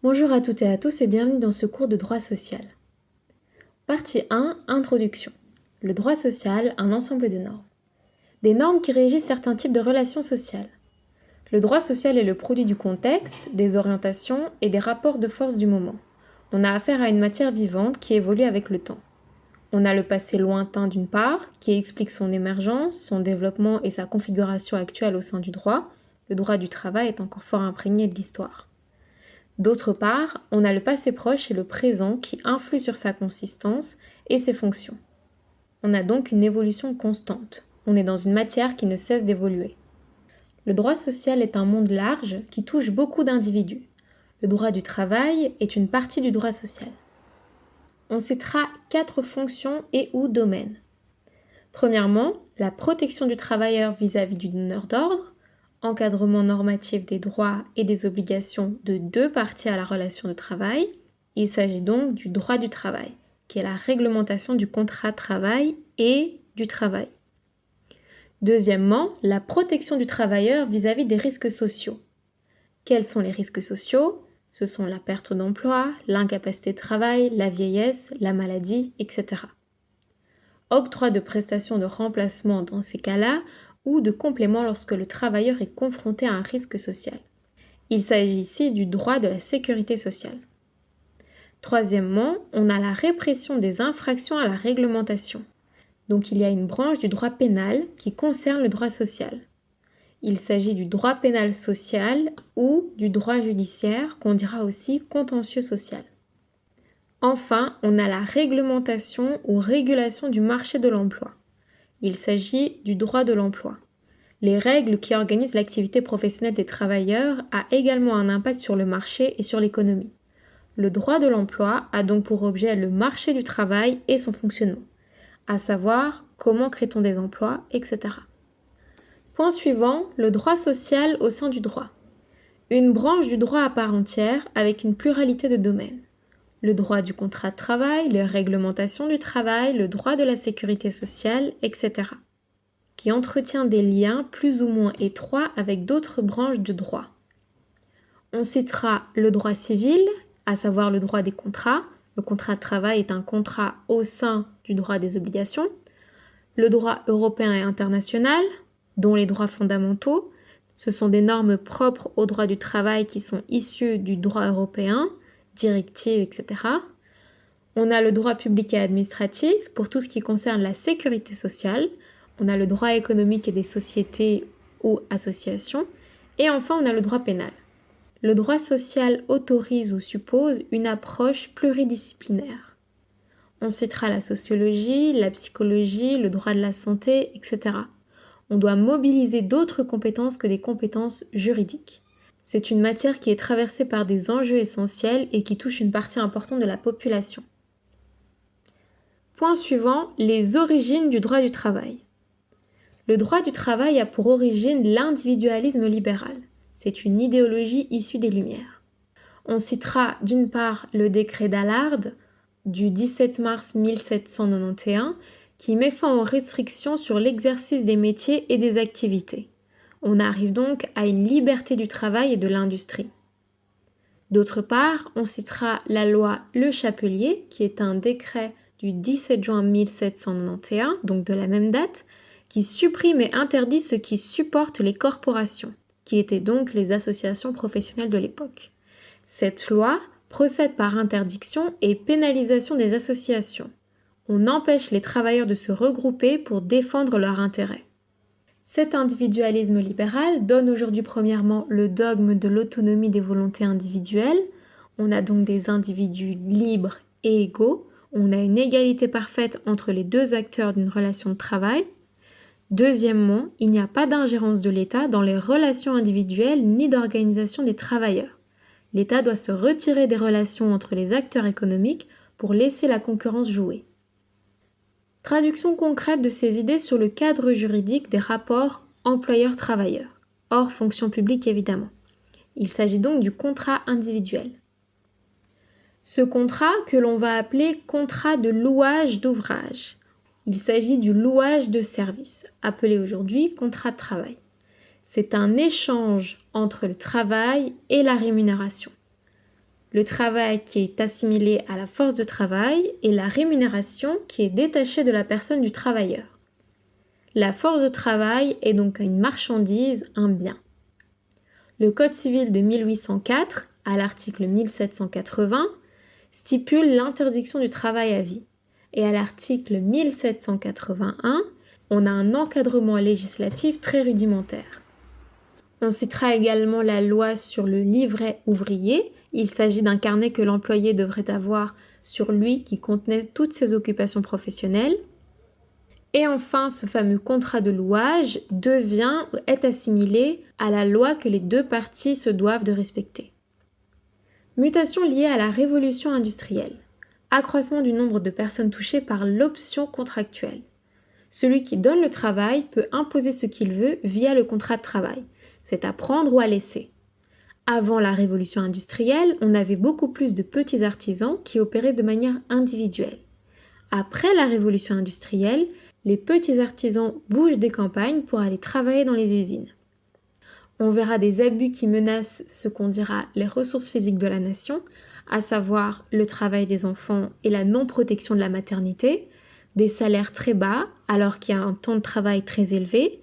Bonjour à toutes et à tous et bienvenue dans ce cours de droit social. Partie 1, Introduction. Le droit social, un ensemble de normes. Des normes qui régissent certains types de relations sociales. Le droit social est le produit du contexte, des orientations et des rapports de force du moment. On a affaire à une matière vivante qui évolue avec le temps. On a le passé lointain d'une part, qui explique son émergence, son développement et sa configuration actuelle au sein du droit. Le droit du travail est encore fort imprégné de l'histoire. D'autre part, on a le passé proche et le présent qui influent sur sa consistance et ses fonctions. On a donc une évolution constante. On est dans une matière qui ne cesse d'évoluer. Le droit social est un monde large qui touche beaucoup d'individus. Le droit du travail est une partie du droit social. On citera 4 fonctions et ou domaines. Premièrement, la protection du travailleur vis-à-vis du donneur d'ordre, encadrement normatif des droits et des obligations de 2 parties à la relation de travail. Il s'agit donc du droit du travail, qui est la réglementation du contrat de travail et du travail. Deuxièmement, la protection du travailleur vis-à-vis des risques sociaux. Quels sont les risques sociaux ? Ce sont la perte d'emploi, l'incapacité de travail, la vieillesse, la maladie, etc. Octroi de prestations de remplacement dans ces cas-là, ou de complément lorsque le travailleur est confronté à un risque social. Il s'agit ici du droit de la sécurité sociale. Troisièmement, on a la répression des infractions à la réglementation. Donc il y a une branche du droit pénal qui concerne le droit social. Il s'agit du droit pénal social ou du droit judiciaire qu'on dira aussi contentieux social. Enfin, on a la réglementation ou régulation du marché de l'emploi. Il s'agit du droit de l'emploi. Les règles qui organisent l'activité professionnelle des travailleurs a également un impact sur le marché et sur l'économie. Le droit de l'emploi a donc pour objet le marché du travail et son fonctionnement, à savoir comment crée-t-on des emplois, etc. Point suivant, le droit social au sein du droit. Une branche du droit à part entière avec une pluralité de domaines. Le droit du contrat de travail, les réglementations du travail, le droit de la sécurité sociale, etc. qui entretient des liens plus ou moins étroits avec d'autres branches du droit. On citera le droit civil, à savoir le droit des contrats. Le contrat de travail est un contrat au sein du droit des obligations. Le droit européen et international, dont les droits fondamentaux. Ce sont des normes propres au droit du travail qui sont issues du droit européen, directives, etc. On a le droit public et administratif pour tout ce qui concerne la sécurité sociale. On a le droit économique et des sociétés ou associations. Et enfin, on a le droit pénal. Le droit social autorise ou suppose une approche pluridisciplinaire. On citera la sociologie, la psychologie, le droit de la santé, etc. On doit mobiliser d'autres compétences que des compétences juridiques. C'est une matière qui est traversée par des enjeux essentiels et qui touche une partie importante de la population. Point suivant, les origines du droit du travail. Le droit du travail a pour origine l'individualisme libéral. C'est une idéologie issue des Lumières. On citera d'une part le décret d'Allard du 17 mars 1791 qui met fin aux restrictions sur l'exercice des métiers et des activités. On arrive donc à une liberté du travail et de l'industrie. D'autre part, on citera la loi Le Chapelier, qui est un décret du 17 juin 1791, donc de la même date, qui supprime et interdit ce qui supporte les corporations, qui étaient donc les associations professionnelles de l'époque. Cette loi procède par interdiction et pénalisation des associations. On empêche les travailleurs de se regrouper pour défendre leurs intérêts. Cet individualisme libéral donne aujourd'hui premièrement le dogme de l'autonomie des volontés individuelles. On a donc des individus libres et égaux. On a une égalité parfaite entre les deux acteurs d'une relation de travail. Deuxièmement, il n'y a pas d'ingérence de l'État dans les relations individuelles ni d'organisation des travailleurs. L'État doit se retirer des relations entre les acteurs économiques pour laisser la concurrence jouer. Traduction concrète de ces idées sur le cadre juridique des rapports employeur-travailleur, hors fonction publique évidemment. Il s'agit donc du contrat individuel. Ce contrat que l'on va appeler contrat de louage d'ouvrage. Il s'agit du louage de service, appelé aujourd'hui contrat de travail. C'est un échange entre le travail et la rémunération. le travail qui est assimilé à la force de travail et la rémunération qui est détachée de la personne du travailleur. La force de travail est donc une marchandise, un bien. Le Code civil de 1804, à l'article 1780, stipule l'interdiction du travail à vie. Et à l'article 1781, on a un encadrement législatif très rudimentaire. On citera également la loi sur le livret ouvrier. Il s'agit d'un carnet que l'employé devrait avoir sur lui qui contenait toutes ses occupations professionnelles. Et enfin, ce fameux contrat de louage est assimilé à la loi que les deux parties se doivent de respecter. Mutation liée à la révolution industrielle. Accroissement du nombre de personnes touchées par l'option contractuelle. Celui qui donne le travail peut imposer ce qu'il veut via le contrat de travail. C'est à prendre ou à laisser. Avant la révolution industrielle, on avait beaucoup plus de petits artisans qui opéraient de manière individuelle. Après la révolution industrielle, les petits artisans bougent des campagnes pour aller travailler dans les usines. On verra des abus qui menacent ce qu'on dira les ressources physiques de la nation, à savoir le travail des enfants et la non-protection de la maternité, des salaires très bas alors qu'il y a un temps de travail très élevé.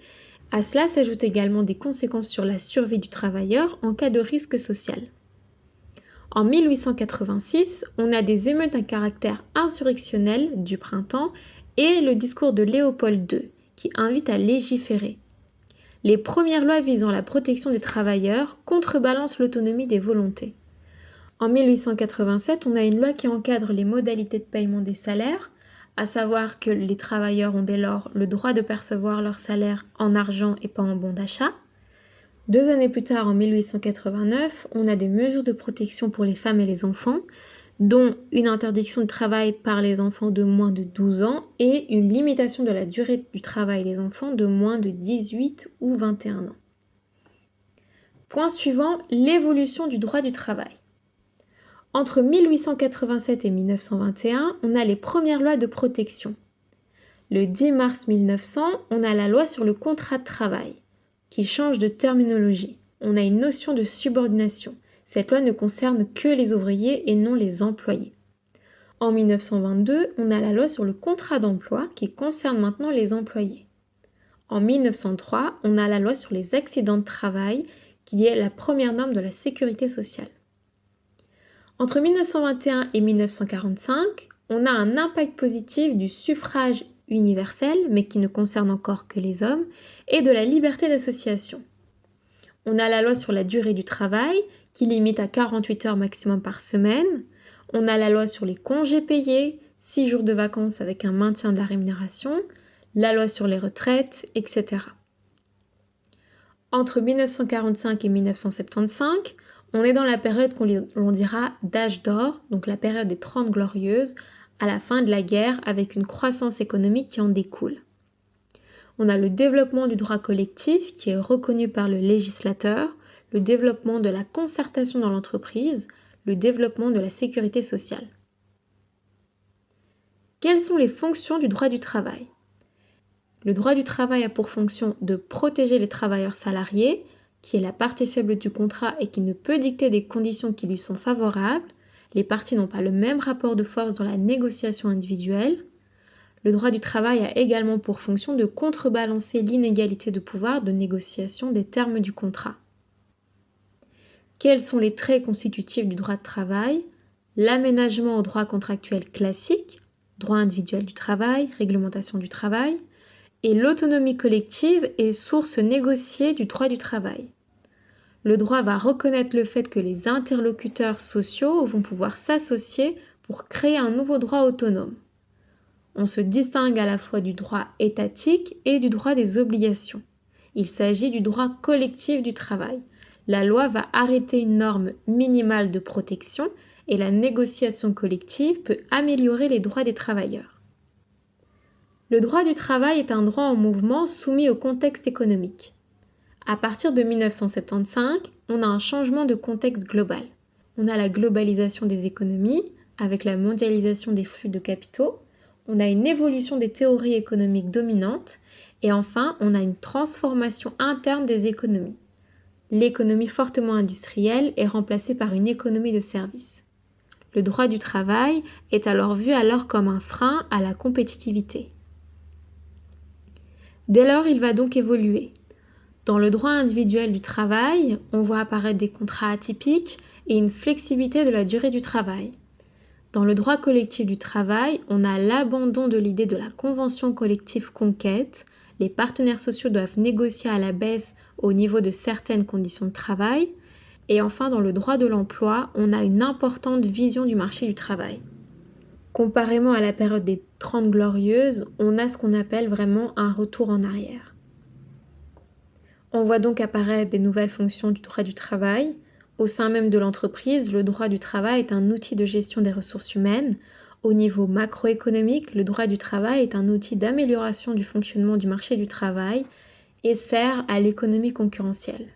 À cela s'ajoutent également des conséquences sur la survie du travailleur en cas de risque social. En 1886, on a des émeutes à caractère insurrectionnel du printemps et le discours de Léopold II qui invite à légiférer. Les premières lois visant la protection des travailleurs contrebalancent l'autonomie des volontés. En 1887, on a une loi qui encadre les modalités de paiement des salaires, à savoir que les travailleurs ont dès lors le droit de percevoir leur salaire en argent et pas en bon d'achat. 2 années plus tard, en 1889, on a des mesures de protection pour les femmes et les enfants, dont une interdiction de travail par les enfants de moins de 12 ans et une limitation de la durée du travail des enfants de moins de 18 ou 21 ans. Point suivant, l'évolution du droit du travail. Entre 1887 et 1921, on a les premières lois de protection. Le 10 mars 1900, on a la loi sur le contrat de travail, qui change de terminologie. On a une notion de subordination. Cette loi ne concerne que les ouvriers et non les employés. En 1922, on a la loi sur le contrat d'emploi qui concerne maintenant les employés. En 1903, on a la loi sur les accidents de travail qui est la première norme de la sécurité sociale. Entre 1921 et 1945, on a un impact positif du suffrage universel, mais qui ne concerne encore que les hommes, et de la liberté d'association. On a la loi sur la durée du travail, qui limite à 48 heures maximum par semaine. On a la loi sur les congés payés, 6 jours de vacances avec un maintien de la rémunération, la loi sur les retraites, etc. Entre 1945 et 1975, on est dans la période l'on dira d'âge d'or, donc la période des 30 glorieuses, à la fin de la guerre avec une croissance économique qui en découle. On a le développement du droit collectif qui est reconnu par le législateur, le développement de la concertation dans l'entreprise, le développement de la sécurité sociale. Quelles sont les fonctions du droit du travail ? Le droit du travail a pour fonction de protéger les travailleurs salariés, qui est la partie faible du contrat et qui ne peut dicter des conditions qui lui sont favorables. Les parties n'ont pas le même rapport de force dans la négociation individuelle. Le droit du travail a également pour fonction de contrebalancer l'inégalité de pouvoir de négociation des termes du contrat. Quels sont les traits constitutifs du droit de travail ? L'aménagement au droit contractuel classique, droit individuel du travail, réglementation du travail, et l'autonomie collective est source négociée du droit du travail. Le droit va reconnaître le fait que les interlocuteurs sociaux vont pouvoir s'associer pour créer un nouveau droit autonome. On se distingue à la fois du droit étatique et du droit des obligations. Il s'agit du droit collectif du travail. La loi va arrêter une norme minimale de protection et la négociation collective peut améliorer les droits des travailleurs. Le droit du travail est un droit en mouvement soumis au contexte économique. À partir de 1975, on a un changement de contexte global. On a la globalisation des économies avec la mondialisation des flux de capitaux, on a une évolution des théories économiques dominantes et enfin, on a une transformation interne des économies. L'économie fortement industrielle est remplacée par une économie de services. Le droit du travail est alors vu comme un frein à la compétitivité. Dès lors, il va donc évoluer. Dans le droit individuel du travail, on voit apparaître des contrats atypiques et une flexibilité de la durée du travail. Dans le droit collectif du travail, on a l'abandon de l'idée de la convention collective conquête. Les partenaires sociaux doivent négocier à la baisse au niveau de certaines conditions de travail. Et enfin, dans le droit de l'emploi, on a une importante vision du marché du travail. Comparément à la période des 30 glorieuses, on a ce qu'on appelle vraiment un retour en arrière. On voit donc apparaître des nouvelles fonctions du droit du travail. Au sein même de l'entreprise, le droit du travail est un outil de gestion des ressources humaines. Au niveau macroéconomique, le droit du travail est un outil d'amélioration du fonctionnement du marché du travail et sert à l'économie concurrentielle.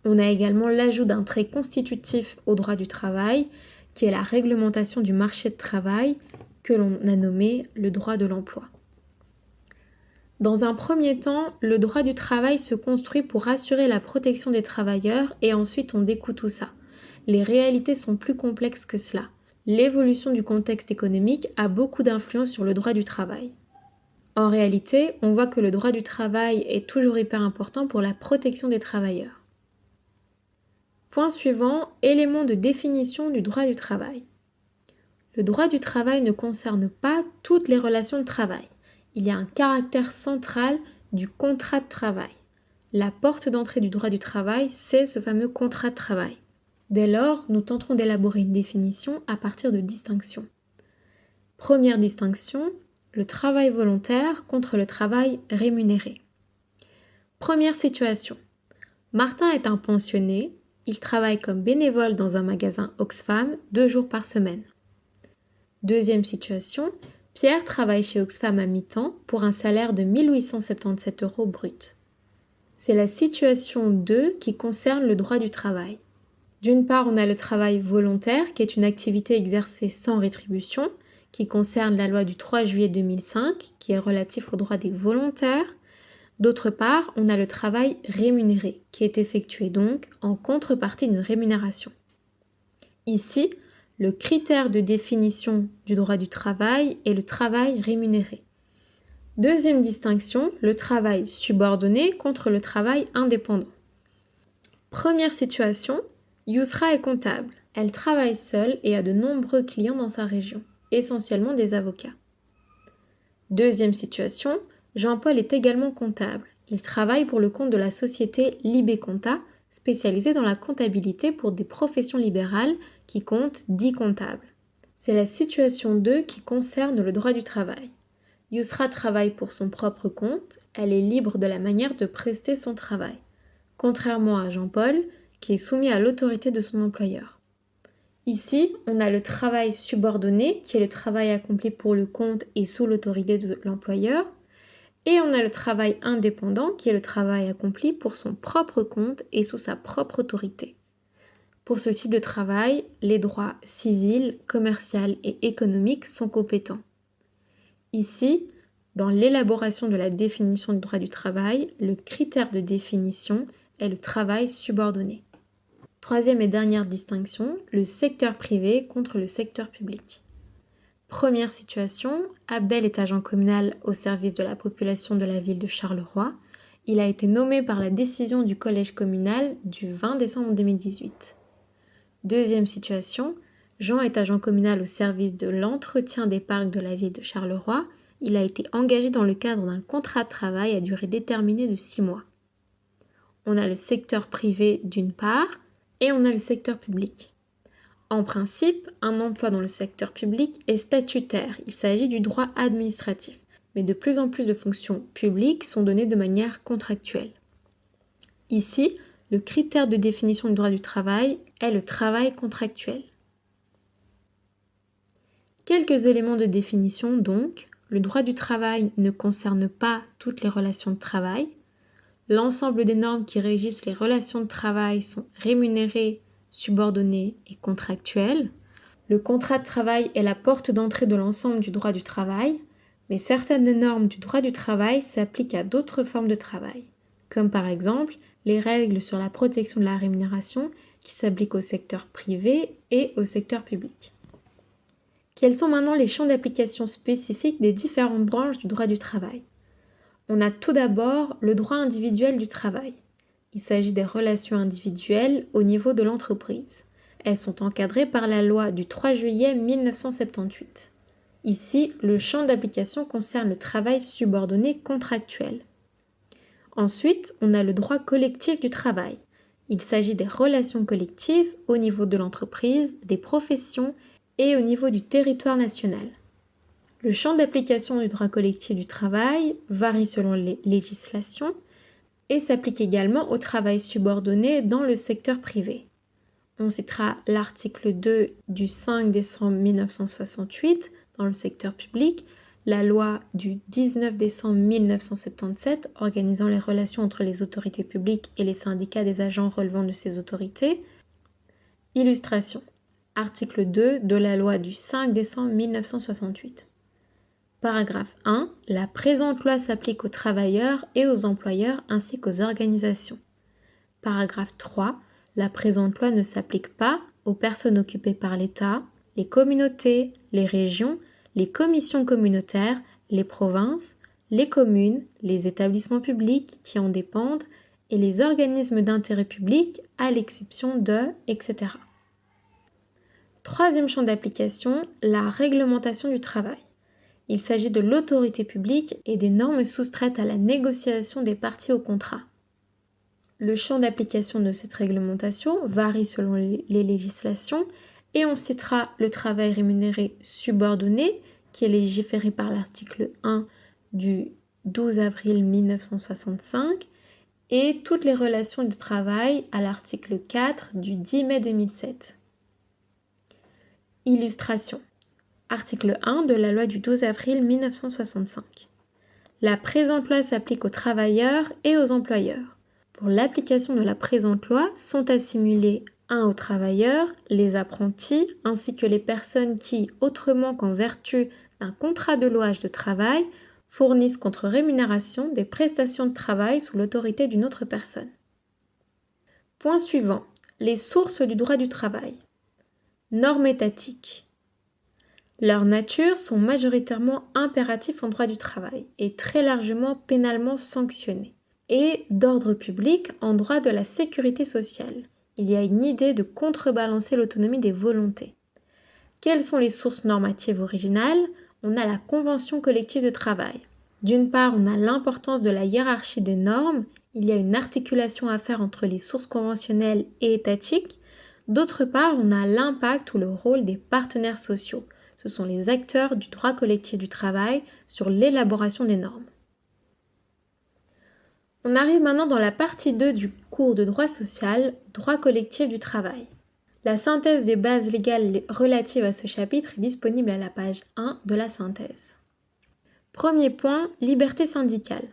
On a également l'ajout d'un trait constitutif au droit du travail, qui est la réglementation du marché de travail, que l'on a nommé le droit de l'emploi. Dans un premier temps, le droit du travail se construit pour assurer la protection des travailleurs et ensuite on découle tout ça. Les réalités sont plus complexes que cela. L'évolution du contexte économique a beaucoup d'influence sur le droit du travail. En réalité, on voit que le droit du travail est toujours hyper important pour la protection des travailleurs. Point suivant, élément de définition du droit du travail. Le droit du travail ne concerne pas toutes les relations de travail. Il y a un caractère central du contrat de travail. La porte d'entrée du droit du travail, c'est ce fameux contrat de travail. Dès lors, nous tenterons d'élaborer une définition à partir de distinctions. Première distinction, le travail volontaire contre le travail rémunéré. Première situation. Martin est un pensionné, il travaille comme bénévole dans un magasin Oxfam 2 jours par semaine. Deuxième situation, Pierre travaille chez Oxfam à mi-temps pour un salaire de 1 877 € brut. C'est la situation 2 qui concerne le droit du travail. D'une part, on a le travail volontaire, qui est une activité exercée sans rétribution, qui concerne la loi du 3 juillet 2005, qui est relatif aux droits des volontaires. D'autre part, on a le travail rémunéré, qui est effectué donc en contrepartie d'une rémunération. Ici, le critère de définition du droit du travail est le travail rémunéré. Deuxième distinction, le travail subordonné contre le travail indépendant. Première situation, Yousra est comptable. Elle travaille seule et a de nombreux clients dans sa région, essentiellement des avocats. Deuxième situation, Jean-Paul est également comptable. Il travaille pour le compte de la société Libé Compta, spécialisée dans la comptabilité pour des professions libérales qui comptent 10 comptables. C'est la situation 2 qui concerne le droit du travail. Yousra travaille pour son propre compte, elle est libre de la manière de prester son travail, contrairement à Jean-Paul, qui est soumis à l'autorité de son employeur. Ici, on a le travail subordonné, qui est le travail accompli pour le compte et sous l'autorité de l'employeur, et on a le travail indépendant, qui est le travail accompli pour son propre compte et sous sa propre autorité. Pour ce type de travail, les droits civils, commerciaux et économiques sont compétents. Ici, dans l'élaboration de la définition du droit du travail, le critère de définition est le travail subordonné. Troisième et dernière distinction, le secteur privé contre le secteur public. Première situation, Abdel est agent communal au service de la population de la ville de Charleroi. Il a été nommé par la décision du collège communal du 20 décembre 2018. Deuxième situation, Jean est agent communal au service de l'entretien des parcs de la ville de Charleroi. Il a été engagé dans le cadre d'un contrat de travail à durée déterminée de 6 mois. On a le secteur privé d'une part et on a le secteur public. En principe, un emploi dans le secteur public est statutaire, il s'agit du droit administratif, mais de plus en plus de fonctions publiques sont données de manière contractuelle. Ici, le critère de définition du droit du travail est le travail contractuel. Quelques éléments de définition donc. Le droit du travail ne concerne pas toutes les relations de travail. L'ensemble des normes qui régissent les relations de travail sont rémunérées, subordonnées et contractuelles. Le contrat de travail est la porte d'entrée de l'ensemble du droit du travail, mais certaines des normes du droit du travail s'appliquent à d'autres formes de travail. comme par exemple les règles sur la protection de la rémunération qui s'appliquent au secteur privé et au secteur public. Quels sont maintenant les champs d'application spécifiques des différentes branches du droit du travail? On a tout d'abord le droit individuel du travail. Il s'agit des relations individuelles au niveau de l'entreprise. Elles sont encadrées par la loi du 3 juillet 1978. Ici, le champ d'application concerne le travail subordonné contractuel. Ensuite, on a le droit collectif du travail. Il s'agit des relations collectives au niveau de l'entreprise, des professions et au niveau du territoire national. Le champ d'application du droit collectif du travail varie selon les législations et s'applique également au travail subordonné dans le secteur privé. On citera l'article 2 du 5 décembre 1968 dans le secteur public, la loi du 19 décembre 1977 organisant les relations entre les autorités publiques et les syndicats des agents relevant de ces autorités. Illustration. Article 2 de la loi du 5 décembre 1968. Paragraphe 1. La présente loi s'applique aux travailleurs et aux employeurs ainsi qu'aux organisations. Paragraphe 3. La présente loi ne s'applique pas aux personnes occupées par l'État, les communautés, les régions, les commissions communautaires, les provinces, les communes, les établissements publics qui en dépendent et les organismes d'intérêt public à l'exception de, etc. Troisième champ d'application, la réglementation du travail. Il s'agit de l'autorité publique et des normes soustraites à la négociation des parties au contrat. Le champ d'application de cette réglementation varie selon les législations et on citera le travail rémunéré subordonné qui est légiféré par l'article 1 du 12 avril 1965 et toutes les relations de travail à l'article 4 du 10 mai 2007. Illustration. Article 1 de la loi du 12 avril 1965. La présente loi s'applique aux travailleurs et aux employeurs. Pour l'application de la présente loi sont assimilés 1 aux travailleurs, les apprentis, ainsi que les personnes qui, autrement qu'en vertu d'un contrat de louage de travail, fournissent contre rémunération des prestations de travail sous l'autorité d'une autre personne. Point suivant. Les sources du droit du travail. Normes étatiques. Leurs natures sont majoritairement impératifs en droit du travail et très largement pénalement sanctionnées. Et d'ordre public en droit de la sécurité sociale. Il y a une idée de contrebalancer l'autonomie des volontés. Quelles sont les sources normatives originales? On a la convention collective de travail. D'une part, on a l'importance de la hiérarchie des normes. Il y a une articulation à faire entre les sources conventionnelles et étatiques. D'autre part, on a l'impact ou le rôle des partenaires sociaux. Ce sont les acteurs du droit collectif du travail sur l'élaboration des normes. On arrive maintenant dans la partie 2 du cours de droit social, droit collectif du travail. La synthèse des bases légales relatives à ce chapitre est disponible à la page 1 de la synthèse. Premier point, liberté syndicale.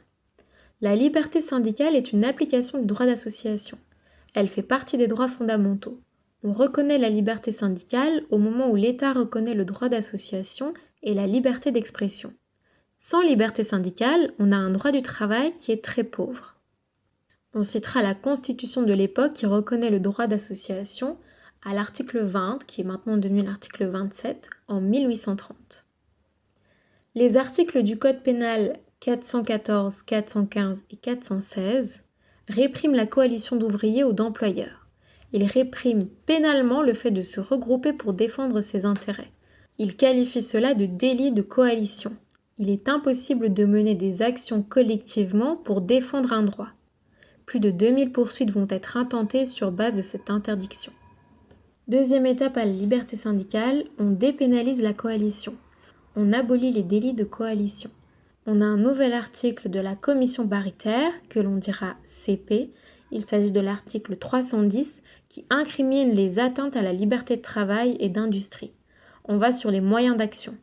La liberté syndicale est une application du droit d'association. Elle fait partie des droits fondamentaux. On reconnaît la liberté syndicale au moment où l'État reconnaît le droit d'association et la liberté d'expression. Sans liberté syndicale, on a un droit du travail qui est très pauvre. On citera la Constitution de l'époque qui reconnaît le droit d'association à l'article 20, qui est maintenant devenu l'article 27, en 1830. Les articles du Code pénal 414, 415 et 416 répriment la coalition d'ouvriers ou d'employeurs. Ils répriment pénalement le fait de se regrouper pour défendre ses intérêts. Ils qualifient cela de délit de coalition. Il est impossible de mener des actions collectivement pour défendre un droit. Plus de 2000 poursuites vont être intentées sur base de cette interdiction. Deuxième étape à la liberté syndicale, on dépénalise la coalition. On abolit les délits de coalition. On a un nouvel article de la commission paritaire, que l'on dira CP. Il s'agit de l'article 310 qui incrimine les atteintes à la liberté de travail et d'industrie. On va sur les moyens d'action.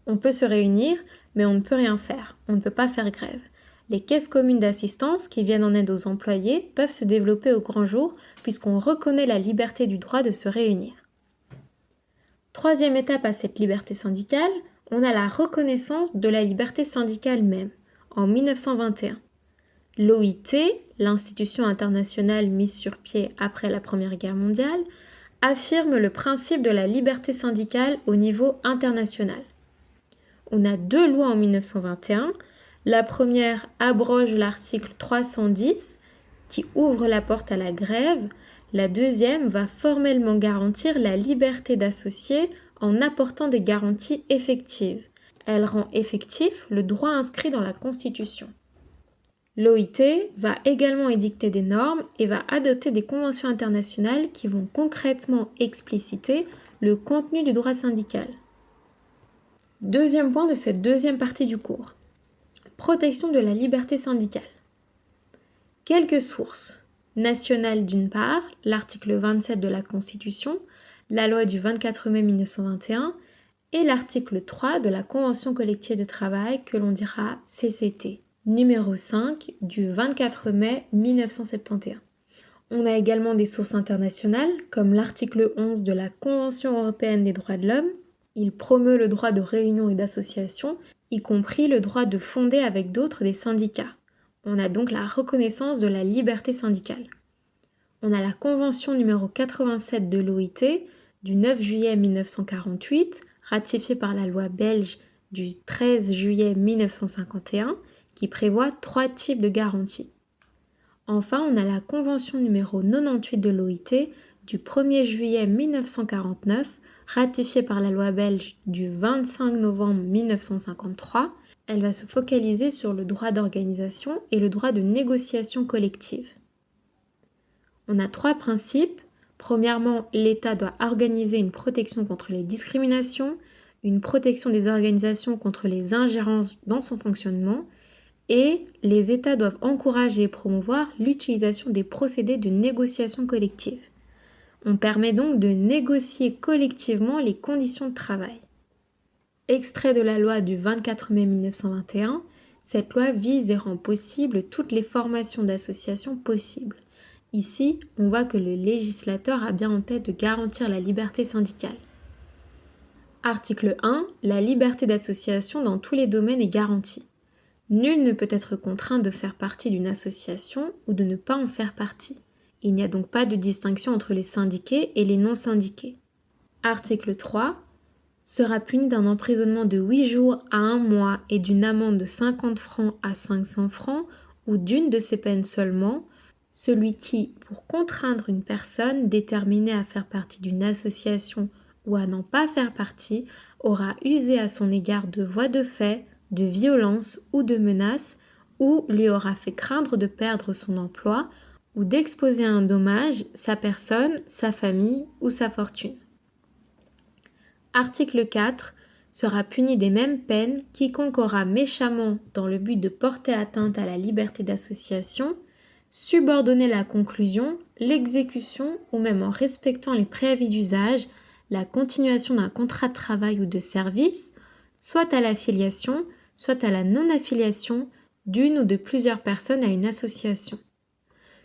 On peut se réunir, mais on ne peut rien faire. On ne peut pas faire grève. Les caisses communes d'assistance qui viennent en aide aux employés peuvent se développer au grand jour puisqu'on reconnaît la liberté du droit de se réunir. Troisième étape à cette liberté syndicale, on a la reconnaissance de la liberté syndicale même, en 1921. L'OIT, l'institution internationale mise sur pied après la Première Guerre mondiale, affirme le principe de la liberté syndicale au niveau international. On a 2 lois en 1921. La première abroge l'article 310 qui ouvre la porte à la grève. La deuxième va formellement garantir la liberté d'associer en apportant des garanties effectives. Elle rend effectif le droit inscrit dans la Constitution. L'OIT va également édicter des normes et va adopter des conventions internationales qui vont concrètement expliciter le contenu du droit syndical. Deuxième point de cette deuxième partie du cours. Protection de la liberté syndicale. Quelques sources. Nationales d'une part, l'article 27 de la Constitution, la loi du 24 mai 1921 et l'article 3 de la Convention collective de travail que l'on dira CCT, numéro 5 du 24 mai 1971. On a également des sources internationales comme l'article 11 de la Convention européenne des droits de l'homme. Il promeut le droit de réunion et d'association, y compris le droit de fonder avec d'autres des syndicats. On a donc la reconnaissance de la liberté syndicale. On a la Convention numéro 87 de l'OIT du 9 juillet 1948, ratifiée par la loi belge du 13 juillet 1951, qui prévoit 3 types de garanties. Enfin, on a la Convention numéro 98 de l'OIT du 1er juillet 1949, ratifiée par la loi belge du 25 novembre 1953. Elle va se focaliser sur le droit d'organisation et le droit de négociation collective. On a 3 principes. Premièrement, l'État doit organiser une protection contre les discriminations, une protection des organisations contre les ingérences dans son fonctionnement, et les États doivent encourager et promouvoir l'utilisation des procédés de négociation collective. On permet donc de négocier collectivement les conditions de travail. Extrait de la loi du 24 mai 1921, cette loi vise et rend possible toutes les formations d'associations possibles. Ici, on voit que le législateur a bien en tête de garantir la liberté syndicale. Article 1. La liberté d'association dans tous les domaines est garantie. Nul ne peut être contraint de faire partie d'une association ou de ne pas en faire partie. Il n'y a donc pas de distinction entre les syndiqués et les non-syndiqués. Article 3. Sera puni d'un emprisonnement de 8 jours à 1 mois et d'une amende de 50 francs à 500 francs ou d'une de ces peines seulement, celui qui, pour contraindre une personne déterminée à faire partie d'une association ou à n'en pas faire partie, aura usé à son égard de voies de fait, de violence ou de menaces, ou lui aura fait craindre de perdre son emploi ou d'exposer à un dommage sa personne, sa famille ou sa fortune. Article 4. Sera puni des mêmes peines quiconque aura méchamment, dans le but de porter atteinte à la liberté d'association, subordonner la conclusion, l'exécution ou même en respectant les préavis d'usage, la continuation d'un contrat de travail ou de service, soit à l'affiliation, soit à la non-affiliation d'une ou de plusieurs personnes à une association.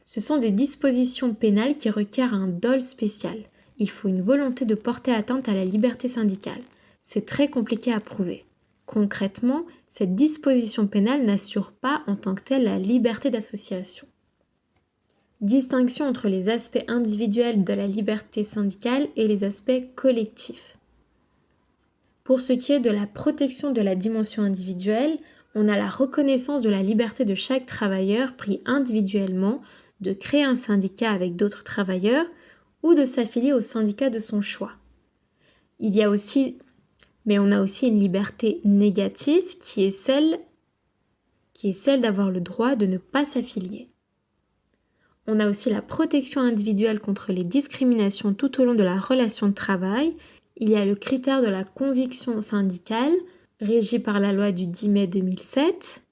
Ce sont des dispositions pénales qui requièrent un dol spécial. Il faut une volonté de porter atteinte à la liberté syndicale. C'est très compliqué à prouver. Concrètement, cette disposition pénale n'assure pas en tant que telle la liberté d'association. Distinction entre les aspects individuels de la liberté syndicale et les aspects collectifs. Pour ce qui est de la protection de la dimension individuelle, on a la reconnaissance de la liberté de chaque travailleur pris individuellement de créer un syndicat avec d'autres travailleurs ou de s'affilier au syndicat de son choix. Mais on a aussi une liberté négative qui est celle d'avoir le droit de ne pas s'affilier. On a aussi la protection individuelle contre les discriminations tout au long de la relation de travail. Il y a le critère de la conviction syndicale, régi par la loi du 10 mai 2007,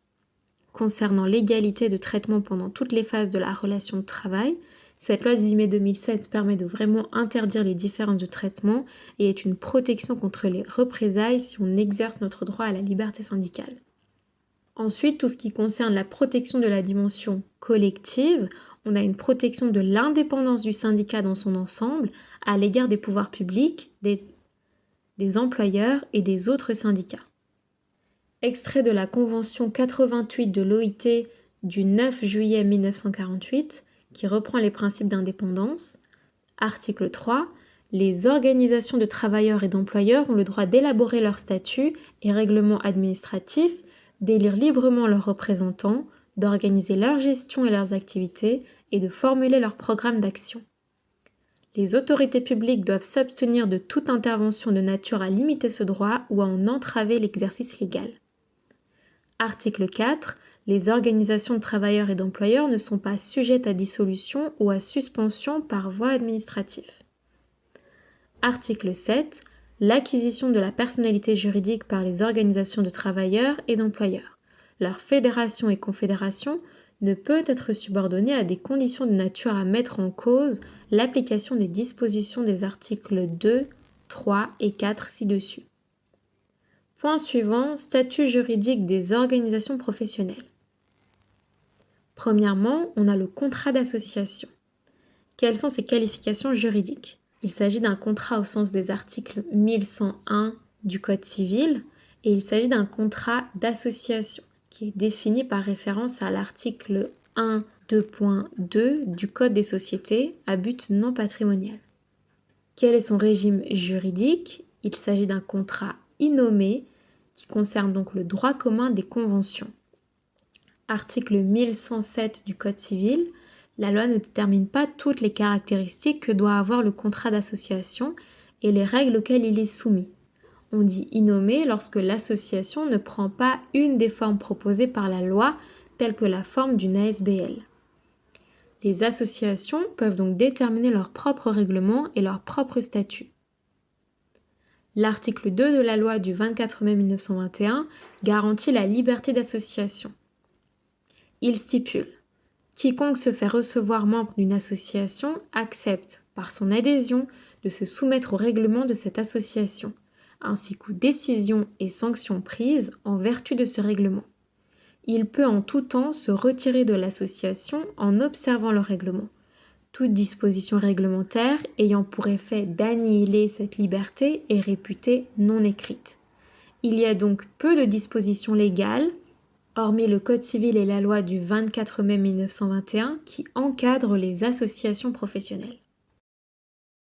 concernant l'égalité de traitement pendant toutes les phases de la relation de travail. Cette loi du 10 mai 2007 permet de vraiment interdire les différences de traitement et est une protection contre les représailles si on exerce notre droit à la liberté syndicale. Ensuite, tout ce qui concerne la protection de la dimension collective, on a une protection de l'indépendance du syndicat dans son ensemble à l'égard des pouvoirs publics, des employeurs et des autres syndicats. Extrait de la Convention 88 de l'OIT du 9 juillet 1948 qui reprend les principes d'indépendance. Article 3. Les organisations de travailleurs et d'employeurs ont le droit d'élaborer leurs statuts et règlements administratifs, d'élire librement leurs représentants, d'organiser leur gestion et leurs activités et de formuler leurs programmes d'action. Les autorités publiques doivent s'abstenir de toute intervention de nature à limiter ce droit ou à en entraver l'exercice légal. Article 4. Les organisations de travailleurs et d'employeurs ne sont pas sujettes à dissolution ou à suspension par voie administrative. Article 7. L'acquisition de la personnalité juridique par les organisations de travailleurs et d'employeurs, leurs fédérations et confédérations, ne peut être subordonnée à des conditions de nature à mettre en cause l'application des dispositions des articles 2, 3 et 4 ci-dessus. Point suivant, statut juridique des organisations professionnelles. Premièrement, on a le contrat d'association. Quelles sont ses qualifications juridiques ? Il s'agit d'un contrat au sens des articles 1101 du Code civil et il s'agit d'un contrat d'association qui est défini par référence à l'article 1.2.2 du Code des sociétés à but non patrimonial. Quel est son régime juridique ? Il s'agit d'un contrat innommé qui concerne donc le droit commun des conventions. Article 1107 du Code civil, la loi ne détermine pas toutes les caractéristiques que doit avoir le contrat d'association et les règles auxquelles il est soumis. On dit innommé lorsque l'association ne prend pas une des formes proposées par la loi, telle que la forme d'une ASBL. Les associations peuvent donc déterminer leurs propres règlements et leurs propres statuts. L'article 2 de la loi du 24 mai 1921 garantit la liberté d'association. Il stipule « Quiconque se fait recevoir membre d'une association accepte, par son adhésion, de se soumettre au règlement de cette association, ainsi qu'aux décisions et sanctions prises en vertu de ce règlement. Il peut en tout temps se retirer de l'association en observant le règlement. Toute disposition réglementaire ayant pour effet d'annihiler cette liberté est réputée non écrite. Il y a donc peu de dispositions légales, hormis le Code civil et la loi du 24 mai 1921, qui encadrent les associations professionnelles.